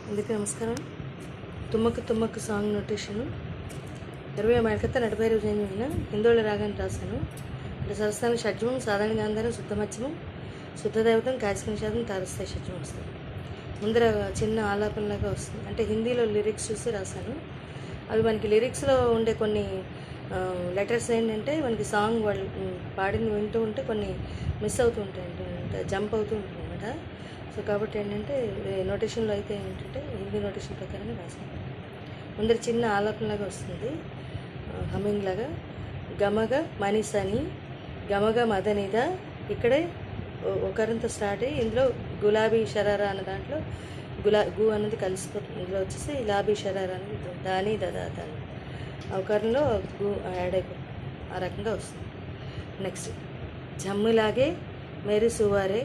అందరికీ నమస్కారం. తుమ్మకు తుమ్మకు సాంగ్ నోటేషను 20 మేళకత్త నటభైరవ విజయమైన హిందోళ రాగాన్ని రాశాను. అంటే సరస్థానం షడ్జమం, సాధారణ గాంధారం, శుద్ధమధ్యమం, శుద్ధదైవతం, కాశిక నిషాదం, తారస్థాయి షడ్జమం వస్తుంది. ముందర చిన్న ఆలాపనలాగా వస్తుంది. అంటే హిందీలో లిరిక్స్ చూసి రాశాను. అవి మనకి లిరిక్స్లో ఉండే కొన్ని లెటర్స్ ఏంటంటే మనకి సాంగ్ వాళ్ళు పాడింది వింటూ ఉంటే కొన్ని మిస్ అవుతూ ఉంటాయి, అంటే జంప్ అవుతూ ఉంటుంది అన్నమాట. సో కాబట్టి ఏంటంటే నోటేషన్లో అయితే ఏంటంటే హిందీ నోటేషన్ ప్రకారంగా రాశాను. ముందర చిన్న ఆలాపనలాగా వస్తుంది, హమ్మింగ్ లాగా. గమగ మనిసని గమగ మదనిద, ఇక్కడే ఒకరంతో స్టార్ట్ అయ్యి ఇందులో గులాబీ షరారా అన్న దాంట్లో గు అనేది కలిసిపోతుంది. ఇందులో వచ్చేసి లాబీ షరారా అనేది దాని దదాత ఒకరిలో గు యాడ్ అయిపోతుంది. ఆ రకంగా వస్తుంది. నెక్స్ట్ జమ్ములాగే మేరీ సువారే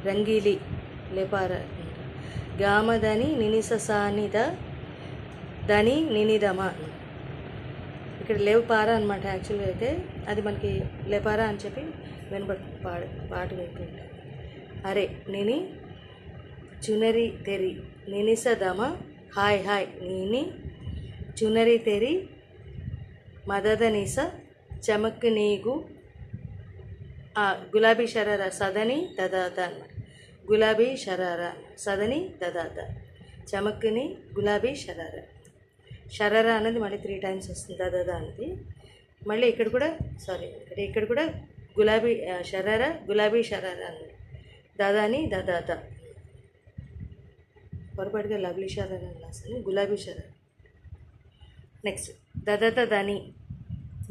రంగీలి లేపార గామదని నినిససానిద దని నినిదమ. ఇక్కడ లేవు పారా అనమాట. యాక్చువల్గా అయితే అది మనకి లేపారా అని చెప్పి వినబడుతుంది, పాట వింటుంటే. అరే నిని చునరి తెరి నినిసదమ హాయ్ హాయ్ నీని చునరి తెరి మదద నిస చమక్ నీగు గులాబీ షరారా సదని దదాత అనమాట. గులాబీ షరారా సదని దదాత, చమక్ని గులాబీ షరారా. షరారా అనేది మళ్ళీ 3 times వస్తుంది, దదాద అనేది. మళ్ళీ ఇక్కడ కూడా గులాబీ షరారా గులాబీ షరారా అన్నది దాదాని దదాత. పొరపాటుగా లవ్లీ షరారా అని రాస్తుంది, గులాబీ షరారా. నెక్స్ట్ దదాత దని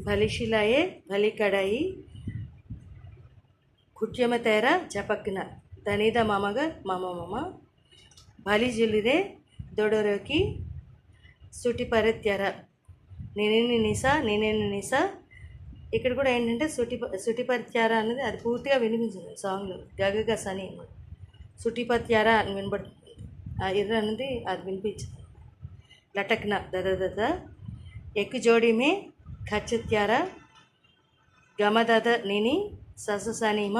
భలిషిలాయే భలి కడాయి కుట్యమ తేర జపక్న దనిద మమగ మమ మమ భలి జిలిరే దొడొరకి సుటి పరత్యర నేనేని నిసా. ఇక్కడ కూడా ఏంటంటే సుటిపత్యార అనేది అది పూర్తిగా వినిపించింది సాంగ్లో. గగగ సని సుటిపత్యార అని వినబడుతుంది. ఆ ఇర్ర అనేది అది వినిపించింది. లటక్న దద ఎక్కు జోడిమే ఖచ్చిత్యార గమదద నిని సససనిమ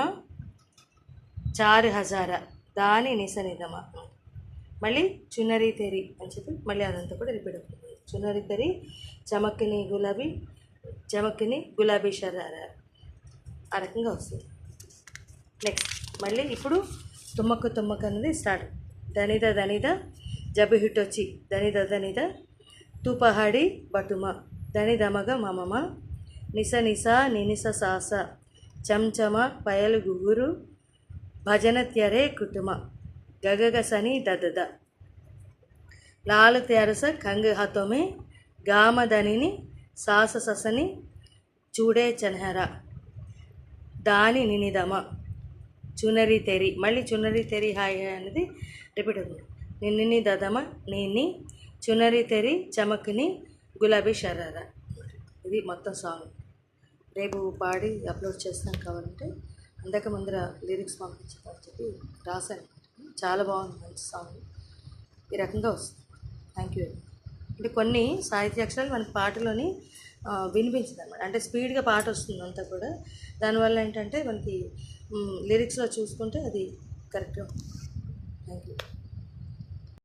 4000 దాని నిసనిదమ. మళ్ళీ చున్నరి తెరి అని చెప్పి మళ్ళీ అదంతా కూడా రిపీట్ అవుతుంది. చున్నరి తెరి చమక్కిని గులాబీ షరారా, ఆ రకంగా వస్తుంది. నెక్స్ట్ మళ్ళీ ఇప్పుడు తుమ్మక్కు తుమ్మక్కు అనేది స్టార్ట్. దనిద జబు హిట్ వచ్చి దనిద తూ పహాడి బటుమ దనిదమగ మమమ నిస నినిస సాస చంచమ పయలు గుగురు భజన త్యరే కుటుమ గగగ సని దదద లాలు త్యారస కంగ హతోమే గామదనిని సాస ససని చూడే చనహర దాని నినిదమ చునరి తెరి. మళ్ళీ చునరి తెరి హాయ్ అనేది రిపీట్ అవుతుంది. నిన్ని దదమ నిన్ని చునరి తెరి చమక్ని గులాబీ షరారా. ఇది మొత్తం సాంగ్. రేపు పాడి అప్లోడ్ చేస్తాను. కావాలంటే అందాక ముందర లిరిక్స్ పంపించాలని చెప్పి రాశాను. చాలా బాగుంది, మంచి సాంగ్. ఈ రకంగా వస్తుంది. Thank you. అంటే కొన్ని సాహిత్య అక్షరాలు మనకి పాటలోని వినిపించింది అనమాట. అంటే స్పీడ్గా పాట వస్తుంది అంతా కూడా. దానివల్ల ఏంటంటే మనకి లిరిక్స్లో చూసుకుంటే అది కరెక్ట్గా. Thank you.